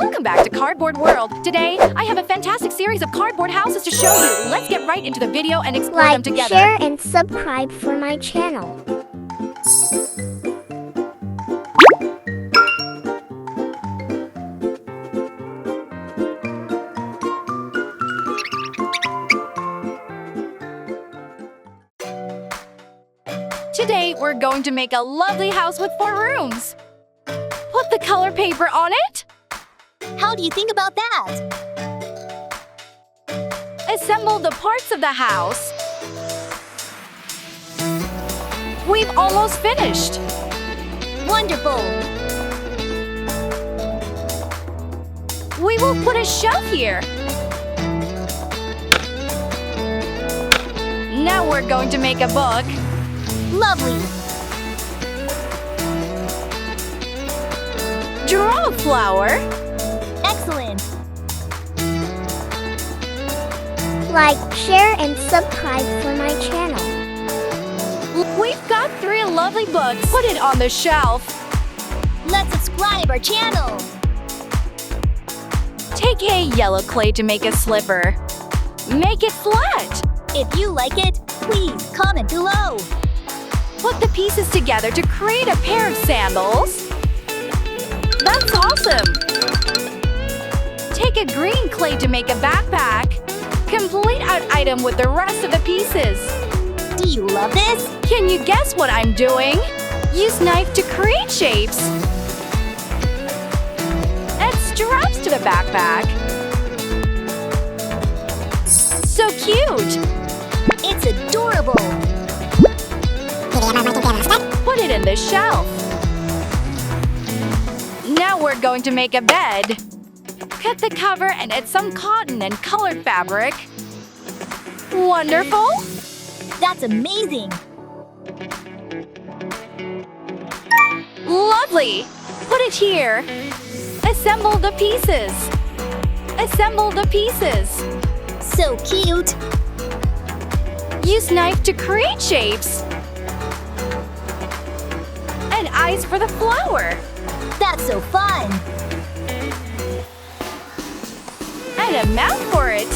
Welcome back to Cardboard World. Today, I have a fantastic series of cardboard houses to show you. Let's get right into the video and explore them together. Share, and subscribe for my channel. Today, we're going to make a lovely house with 4 rooms. Put the color paper on it. How do you think about that? Assemble the parts of the house. We've almost finished. Wonderful! We will put a shelf here. Now we're going to make a book. Lovely! Draw a flower. Excellent! Like, share, and subscribe for my channel. We've got 3 lovely books. Put it on the shelf. Let's subscribe our channel! Take a yellow clay to make a slipper. Make it flat. If you like it, please comment below. Put the pieces together to create a pair of sandals. That's awesome! Take a green clay to make a backpack. Complete our item with the rest of the pieces. Do you love this? Can you guess what I'm doing? Use knife to create shapes. Add straps to the backpack. So cute! It's adorable! Put it in the shelf. Now we're going to make a bed. Cut the cover and add some cotton and colored fabric. Wonderful! That's amazing! Lovely! Put it here. Assemble the pieces. Assemble the pieces. So cute! Use knife to create shapes. And eyes for the flower. That's so fun! And a mouth for it.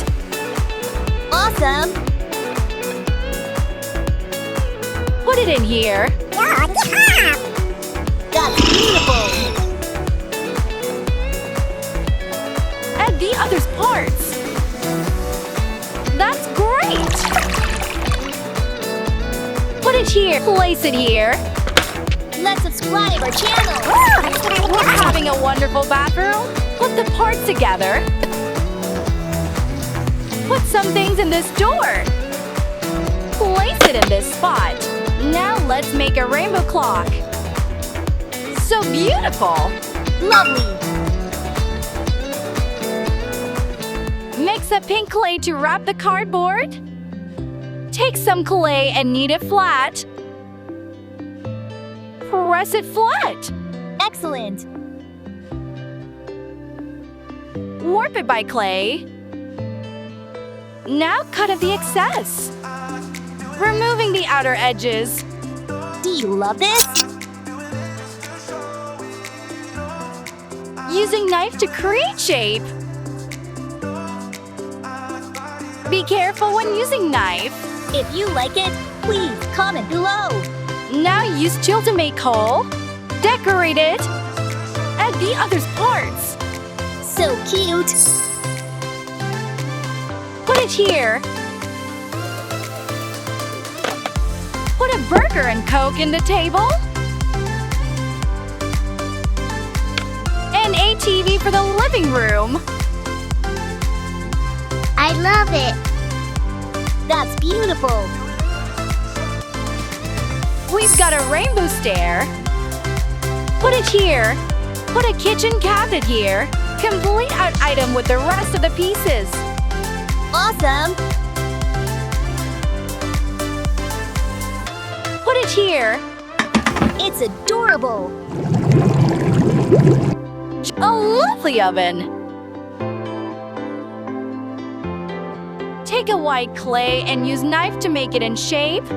Awesome! Put it in here. That's beautiful! Add the other parts. That's great! Put it here. Place it here. Let's subscribe our channel! Having a wonderful bathroom? Put the parts together. Put some things in this door. Place it in this spot. Now let's make a rainbow clock. So beautiful! Lovely! Mix a pink clay to wrap the cardboard. Take some clay and knead it flat. Press it flat. Excellent! Warp it by clay. Now cut off the excess. Removing the outer edges. Do you love this? Using knife to create shape. Be careful when using knife. If you like it, please comment below. Now use tool to make hole. Decorate it. Add the other parts. So cute! Put it here. Put a burger and Coke in the table. And a TV for the living room. I love it. That's beautiful! We've got a rainbow stair. Put it here. Put a kitchen cabinet here. Complete our item with the rest of the pieces. Awesome! Put it here. It's adorable! A lovely oven. Take a white clay and use knife to make it in shape.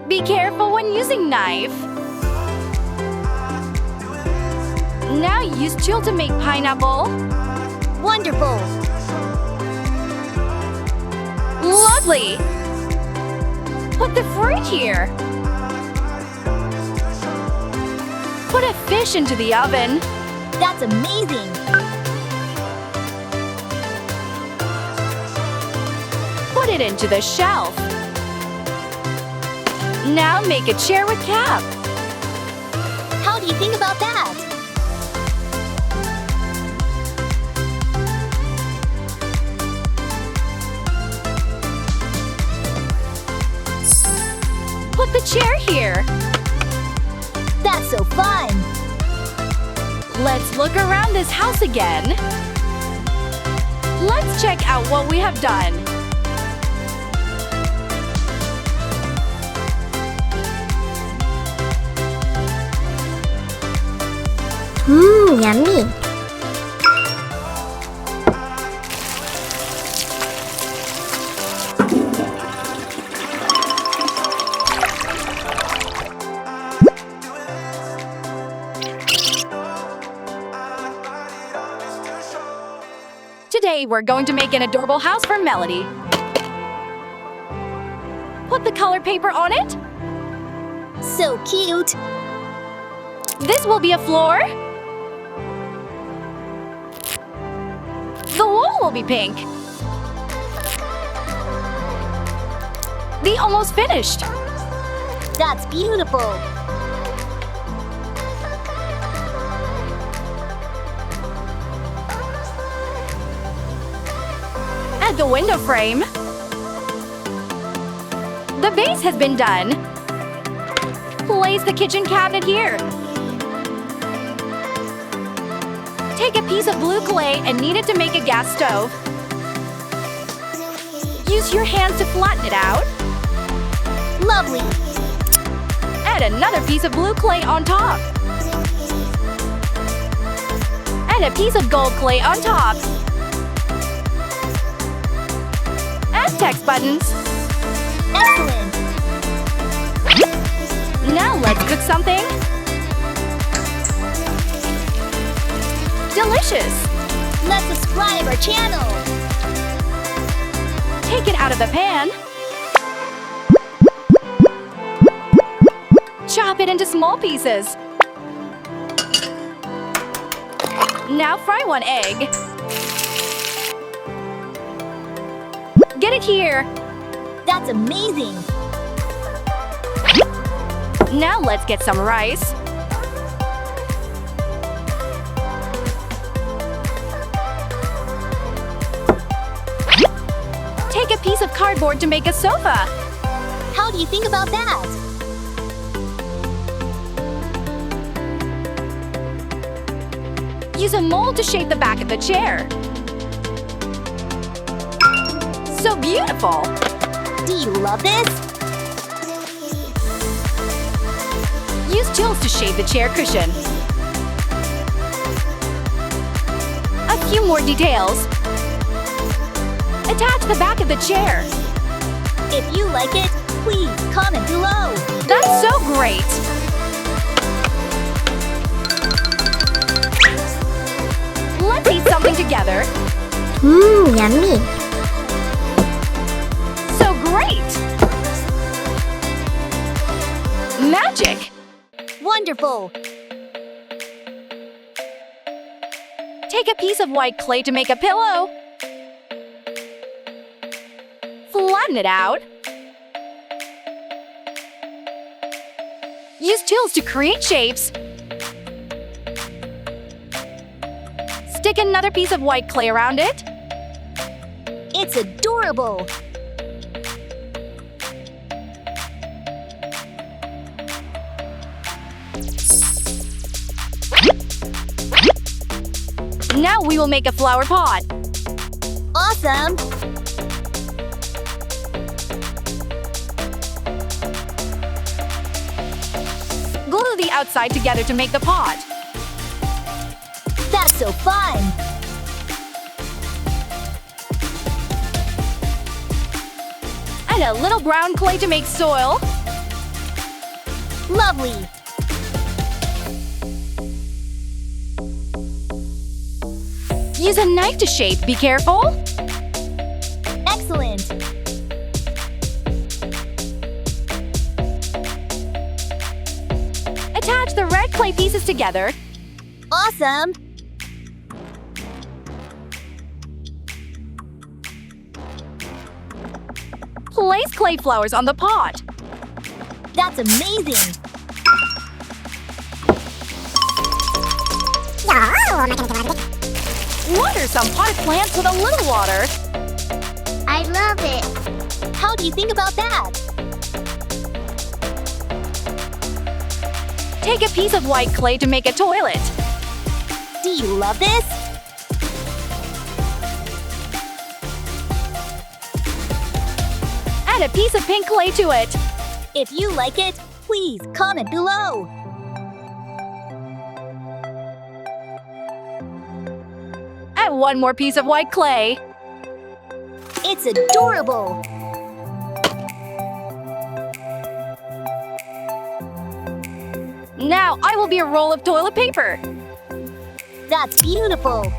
Be careful when using knife. Now use chill to make pineapple. Wonderful. Lovely! Put the fruit here. Put a fish into the oven. That's amazing. Put it into the shelf. Now make a chair with cap. How do you think about that? Put the chair here. That's so fun. Let's look around this house again. Let's check out what we have done. Yummy. Today, we're going to make an adorable house for Melody. Put the colored paper on it. So cute. This will be a floor. The wall will be pink. They almost finished. That's beautiful. Add the window frame. The base has been done. Place the kitchen cabinet here. Take a piece of blue clay and knead it to make a gas stove. Use your hands to flatten it out. Lovely. Add another piece of blue clay on top. Add a piece of gold clay on top. Add text buttons. Excellent. Now let's cook something. Delicious! Let's subscribe our channel. Take it out of the pan. Chop it into small pieces. Now fry one egg. Get it here. That's amazing. Now let's get some rice. Take a piece of cardboard to make a sofa. How do you think about that? Use a mold to shape the back of the chair. So beautiful! Do you love this? Use tools to shape the chair cushion. A few more details. Attach the back of the chair. If you like it, please comment below. That's so great! Let's eat something together. Yummy. So great! Magic! Wonderful. Take a piece of white clay to make a pillow. Flatten it out. Use tools to create shapes. Stick another piece of white clay around it. It's adorable. Now we will make a flower pot. Awesome. Glue the outside together to make the pot. That's so fun. Add a little brown clay to make soil. Lovely. Use a knife to shape. Be careful. Excellent. Attach the red clay pieces together. Awesome. Place clay flowers on the pot. That's amazing. Water some potted plants with a little water. I love it. How do you think about that? Take a piece of white clay to make a toilet. Do you love this? Add a piece of pink clay to it. If you like it, please comment below. Add one more piece of white clay. It's adorable. Now I will be a roll of toilet paper. That's beautiful.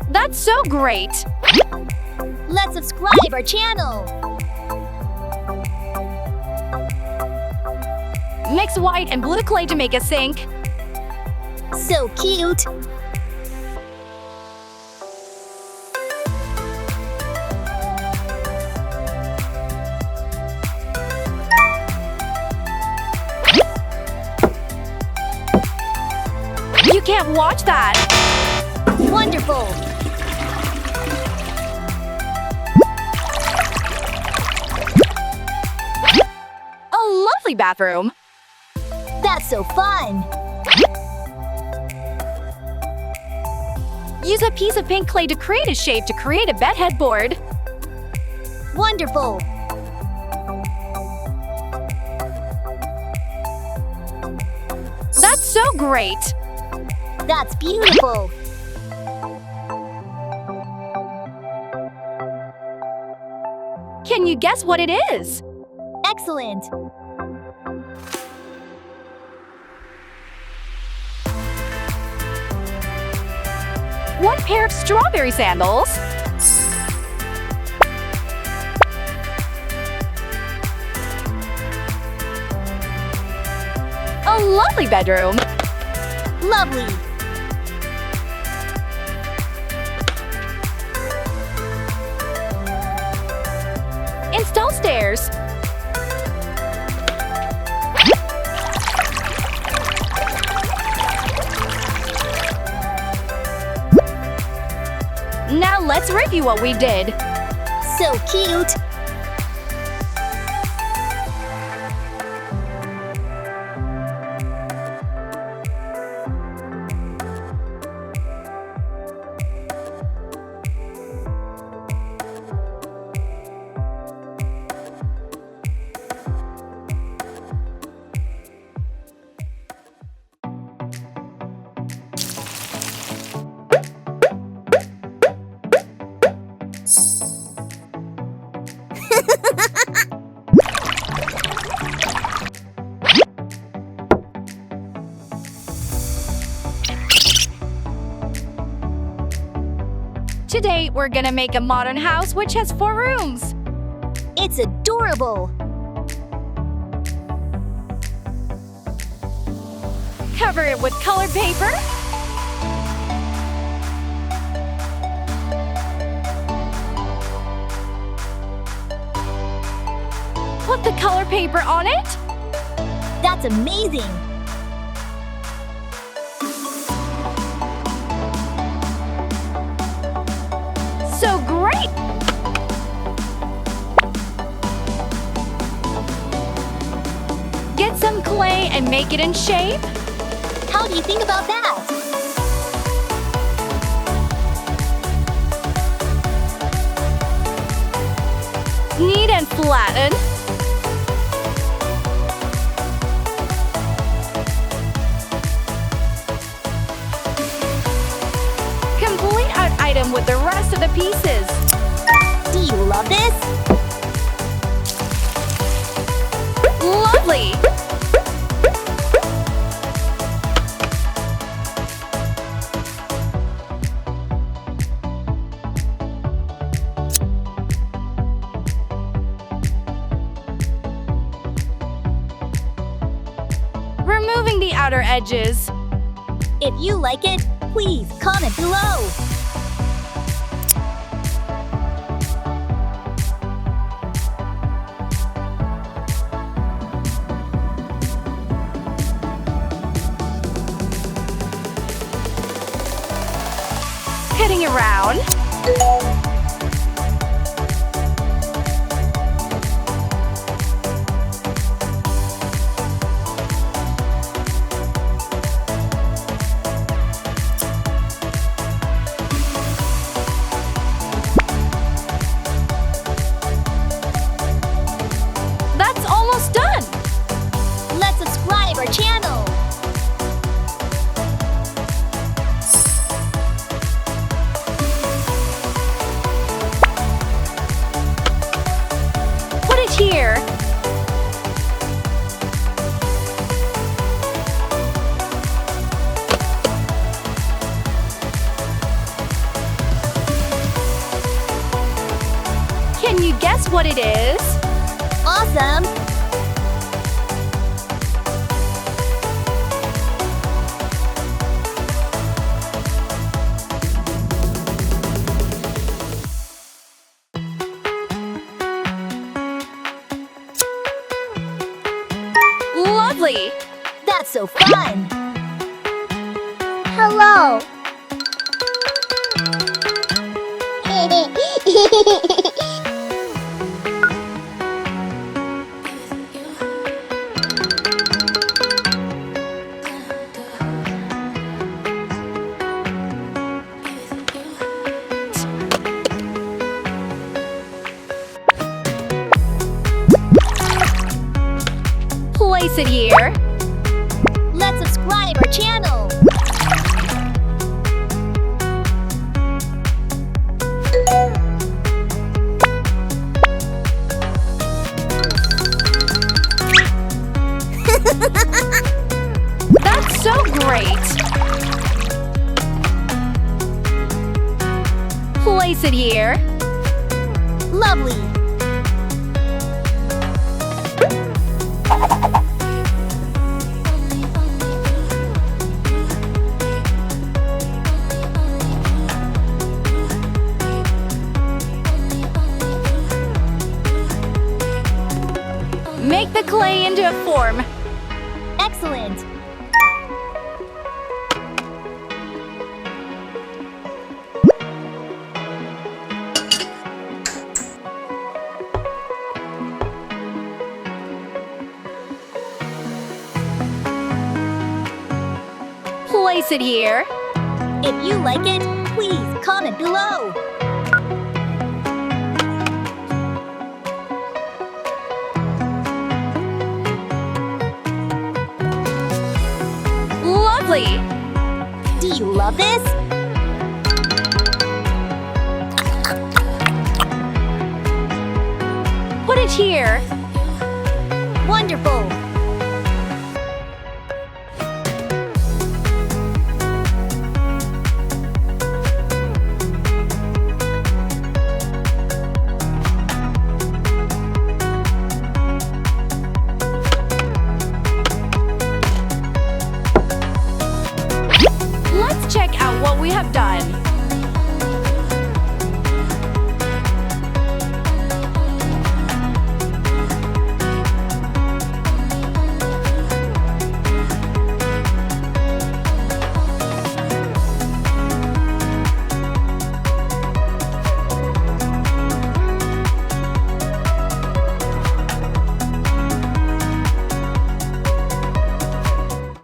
That's so great. Let's subscribe our channel. Mix white and blue clay to make a sink. So cute. You can't watch that. Wonderful. A lovely bathroom. That's so fun. Use a piece of pink clay to create a shape to create a bed headboard. Wonderful. That's so great. That's beautiful. Can you guess what it is? Excellent. One pair of strawberry sandals. A lovely bedroom. Lovely. Install stairs. Now let's review what we did. So cute. Today, we're gonna make a modern house which has 4 rooms. It's adorable. Cover it with colored paper. Put the color paper on it. That's amazing. So great! Get some clay and make it in shape. How do you think about that? Knead and flatten. Complete our item with the rest of the pieces. Do you love this? Lovely! outer edges. If you like it, please comment below. Cutting around. That's almost done. Let's subscribe our channel. Put it here. Can you guess what it is? Awesome! Lovely. That's so fun! Hello. Place it here. Let's subscribe our channel. That's so great. Place it here. Lovely! Make the clay into a form. Excellent! Place it here. If you like it, please comment below. Lovely. Do you love this? Put it here. Wonderful! Let's check out what we have done.